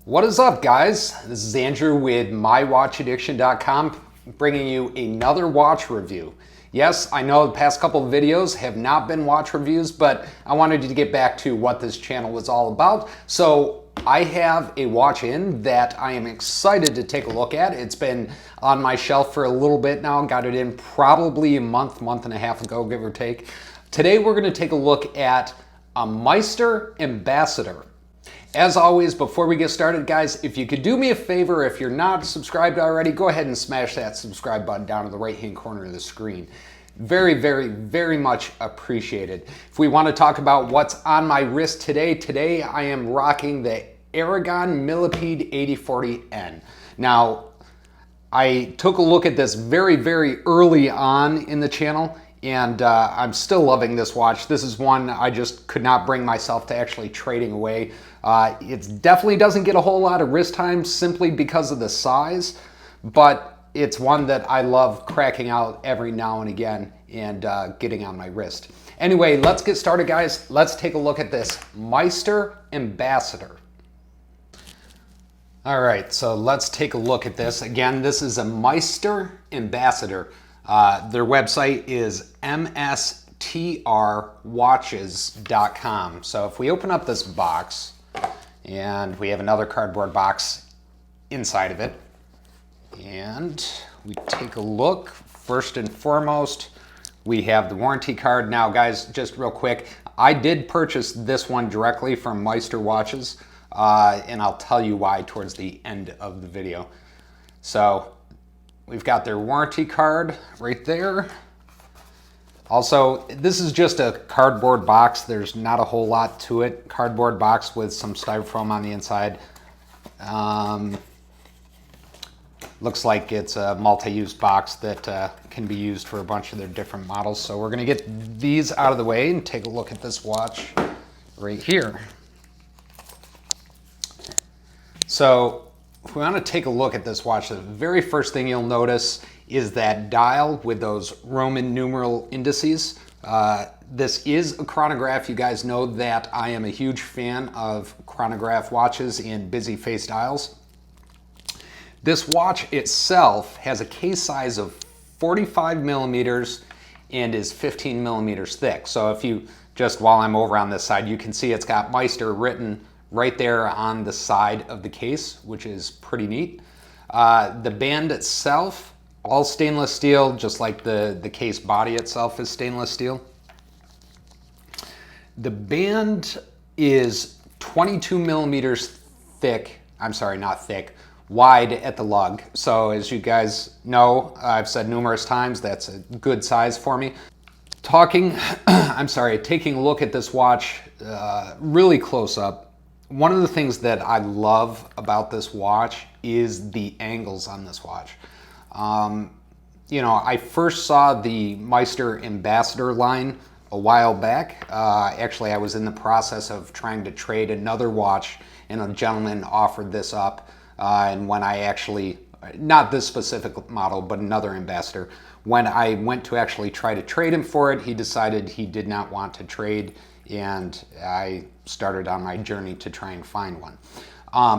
What is up, guys? This is Andrew with mywatchaddiction.com bringing you another watch review. Yes, I know the past couple of videos have not been watch reviews, but I wanted to get back to what this channel was all about. So I have a watch in that I am excited to take a look at. It's been on my shelf for a little bit now. Got it in probably a month and a half ago, give or take. Today we're going to take a look at a Meister Ambassador. As always, before we get started, guys, if you could do me a favor, if you're not subscribed already, go ahead and smash that subscribe button down in the right-hand corner of the screen. Very much appreciated. If we want to talk about what's on my wrist today I am rocking the Aragon Millipede 8040N. Now, I took a look at this very early on in the channel, and I'm still loving this watch. This is one I just could not bring myself to actually trading away. It definitely doesn't get a whole lot of wrist time simply because of the size, but it's one that I love cracking out every now and again and getting on my wrist. Anyway, let's get started, guys. Let's take a look at this Meister Ambassador. All right, so let's take a look at this. Again, this is a Meister Ambassador. Their website is mstrwatches.com. So if we open up this box, and we have another cardboard box inside of it, and we take a look. First and foremost, we have the warranty card. Now, guys, just real quick, I did purchase this one directly from Meister Watches, and I'll tell you why towards the end of the video. So we've got their warranty card right there. Also, this is just a cardboard box. There's not a whole lot to it. Cardboard box with some styrofoam on the inside. Looks like it's a multi-use box that can be used for a bunch of their different models. So we're gonna get these out of the way and take a look at this watch right here. So if we want to take a look at this watch, the very first thing you'll notice is that dial with those Roman numeral indices. This is a chronograph. You guys know that I am a huge fan of chronograph watches and busy face dials. This watch itself has a case size of 45 millimeters and is 15 millimeters thick. So if you, just while I'm over on this side, you can see it's got Meister written right there on the side of the case, which is pretty neat. The band itself, all stainless steel, just like the case body itself is stainless steel. The band is 22 millimeters thick. I'm sorry, not thick, wide at the lug. So as you guys know, I've said numerous times, that's a good size for me. Taking a look at this watch really close up, one of the things that I love about this watch is the angles on this watch. You know, I first saw the Meister Ambassador line a while back. Actually, I was in the process of trying to trade another watch, and a gentleman offered this up. And when I actually, not this specific model, but another Ambassador, when I went to actually try to trade him for it, he decided he did not want to trade, and I started on my journey to try and find one.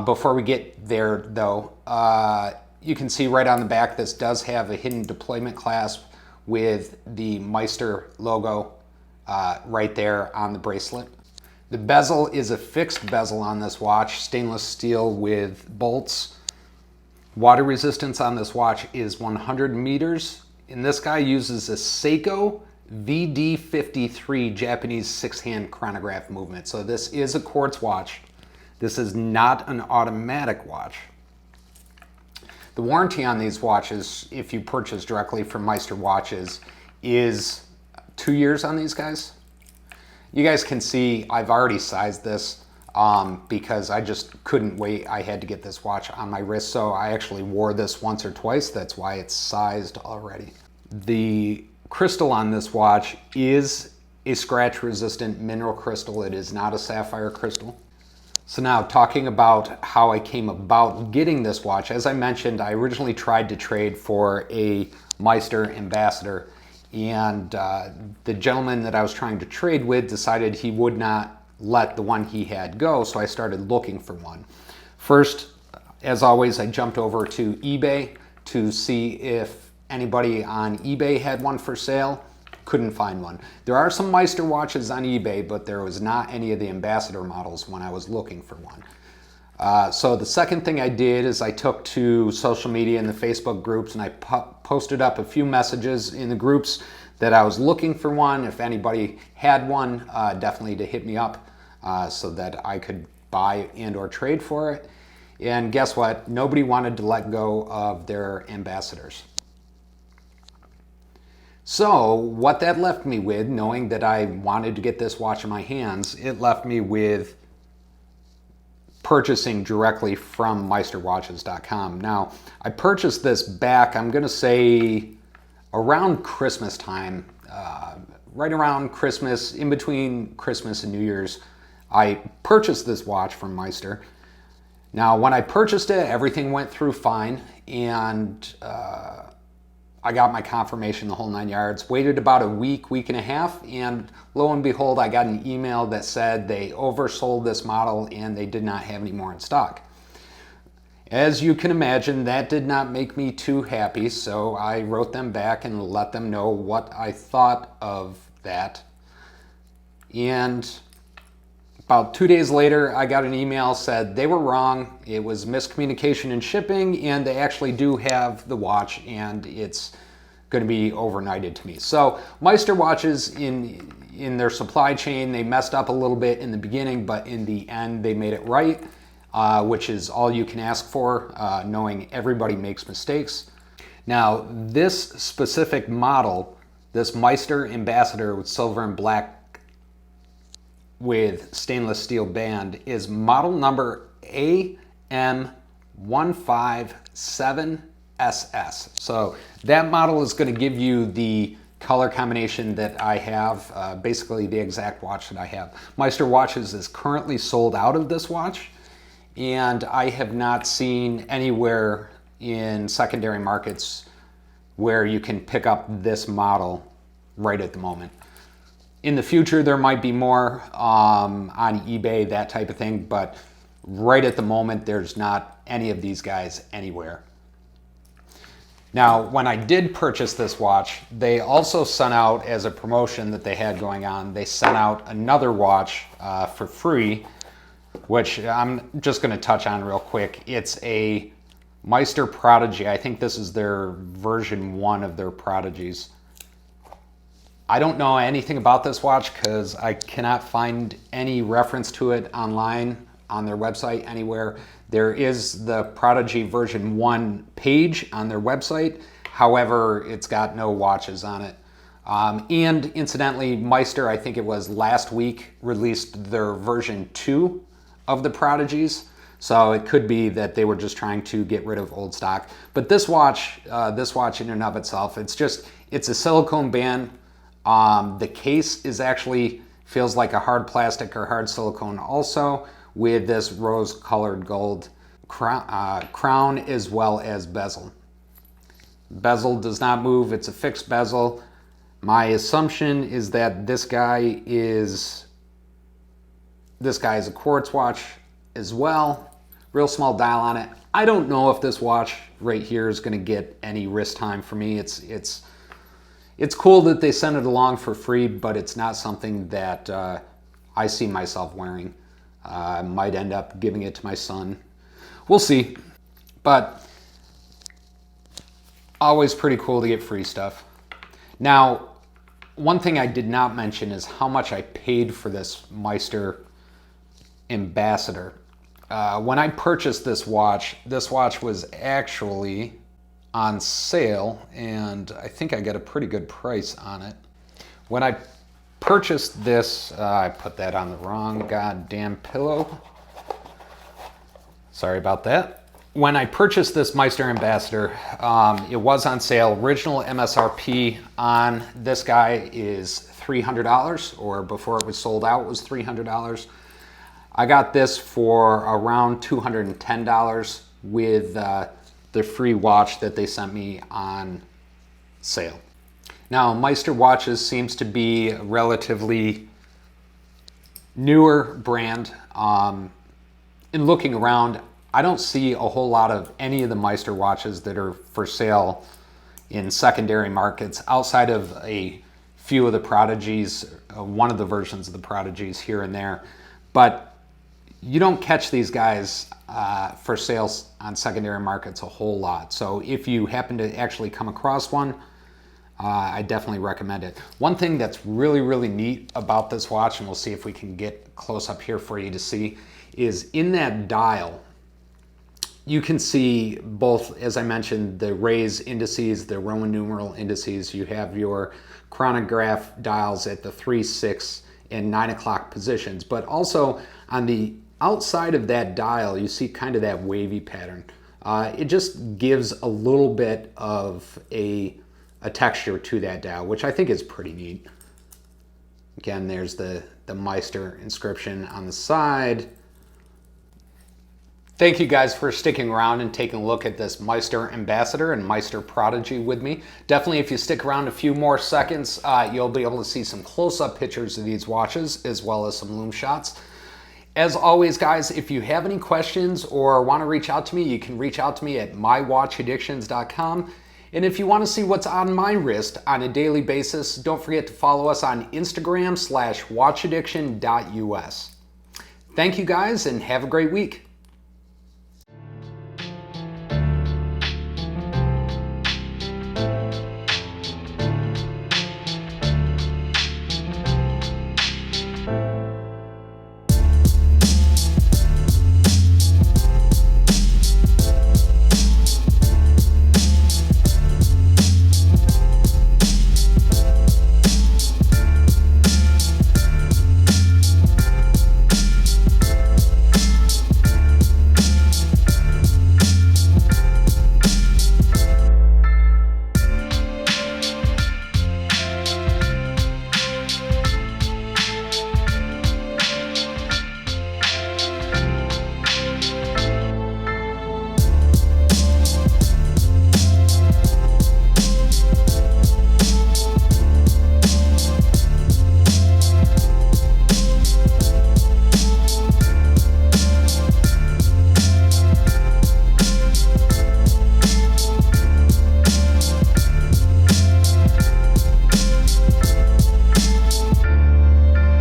Before we get there, though, you can see right on the back, this does have a hidden deployment clasp with the Meister logo right there on the bracelet. The bezel is a fixed bezel on this watch, stainless steel with bolts. Water resistance on this watch is 100 meters, and this guy uses a Seiko VD53 Japanese 6-hand chronograph movement. So this is a quartz watch. This is not an automatic watch. The warranty on these watches, if you purchase directly from Meister Watches, is 2 years on these guys. You guys can see I've already sized this because I just couldn't wait. I had to get this watch on my wrist, so I actually wore this once or twice. That's why it's sized already. The crystal on this watch is a scratch-resistant mineral crystal. It is not a sapphire crystal. So now, talking about how I came about getting this watch, as I mentioned, I originally tried to trade for a Meister Ambassador, and the gentleman that I was trying to trade with decided he would not let the one he had go, so I started looking for one. First, as always, I jumped over to eBay to see if anybody on eBay had one for sale. Couldn't find one. There are some Meister watches on eBay, but there was not any of the Ambassador models when I was looking for one. So the second thing I did is I took to social media and the Facebook groups, and I posted up a few messages in the groups that I was looking for one. If anybody had one, definitely to hit me up so that I could buy and or trade for it. And guess what? Nobody wanted to let go of their Ambassadors. So what that left me with, knowing that I wanted to get this watch in my hands, it left me with purchasing directly from MeisterWatches.com. Now, I purchased this back, I'm going to say, around Christmas time, right around Christmas, in between Christmas and New Year's, I purchased this watch from Meister. Now, when I purchased it, everything went through fine, and I got my confirmation, the whole 9 yards. Waited about a week, week and a half, and lo and behold, I got an email that said they oversold this model and they did not have any more in stock. As you can imagine, that did not make me too happy, so I wrote them back and let them know what I thought of that. And about 2 days later, I got an email said they were wrong. It was miscommunication in shipping, and they actually do have the watch, and it's going to be overnighted to me. So Meister watches in their supply chain, they messed up a little bit in the beginning, but in the end, they made it right, which is all you can ask for, knowing everybody makes mistakes. Now, this specific model, this Meister Ambassador with silver and black with stainless steel band, is model number AM157SS. So that model is going to give you the color combination that I have, basically the exact watch that I have. Meister Watches is currently sold out of this watch, and I have not seen anywhere in secondary markets where you can pick up this model right at the moment. In the future, there might be more on eBay, that type of thing, but right at the moment, there's not any of these guys anywhere. Now, when I did purchase this watch, they also sent out, as a promotion that they had going on, they sent out another watch for free, which I'm just going to touch on real quick. It's a Meister Prodigy. I think this is their version 1 of their Prodigies. I don't know anything about this watch because I cannot find any reference to it online on their website anywhere. There is the Prodigy version 1 page on their website. However, it's got no watches on it. And incidentally, Meister, I think it was last week, released their version 2 of the Prodigies. So it could be that they were just trying to get rid of old stock. But this watch in and of itself, it's a silicone band. The case is actually feels like a hard plastic or hard silicone also, with this rose colored gold crown as well as bezel. Bezel does not move, it's a fixed bezel. My assumption is that this guy is a quartz watch as well. Real small dial on it. I don't know if this watch right here is going to get any wrist time for me. It's cool that they sent it along for free, but it's not something that I see myself wearing. I might end up giving it to my son. We'll see. But always pretty cool to get free stuff. Now, one thing I did not mention is how much I paid for this Meister Ambassador. When I purchased this watch was actually on sale, and I think I got a pretty good price on it. When I purchased this, I put that on the wrong goddamn pillow. Sorry about that. When I purchased this Meister Ambassador, it was on sale. Original MSRP on this guy is $300, or before it was sold out, it was $300. I got this for around $210 with the free watch that they sent me on sale. Now, Meister Watches seems to be a relatively newer brand. In looking around, I don't see a whole lot of any of the Meister watches that are for sale in secondary markets outside of a few of the Prodigies, one of the versions of the Prodigies here and there. But you don't catch these guys for sales on secondary markets a whole lot. So if you happen to actually come across one, I definitely recommend it. One thing that's really, really neat about this watch, and we'll see if we can get close up here for you to see, is in that dial, you can see both, as I mentioned, the raise indices, the Roman numeral indices. You have your chronograph dials at the 3, 6, and 9 o'clock positions, but also on the outside of that dial, you see kind of that wavy pattern. It just gives a little bit of a texture to that dial, which I think is pretty neat. Again, there's the Meister inscription on the side. Thank you guys for sticking around and taking a look at this Meister Ambassador and Meister Prodigy with me. Definitely, if you stick around a few more seconds, you'll be able to see some close-up pictures of these watches as well as some loom shots. As always, guys, if you have any questions or want to reach out to me, you can reach out to me at mywatchaddictions.com. And if you want to see what's on my wrist on a daily basis, don't forget to follow us on Instagram /watchaddiction.us. Thank you guys and have a great week.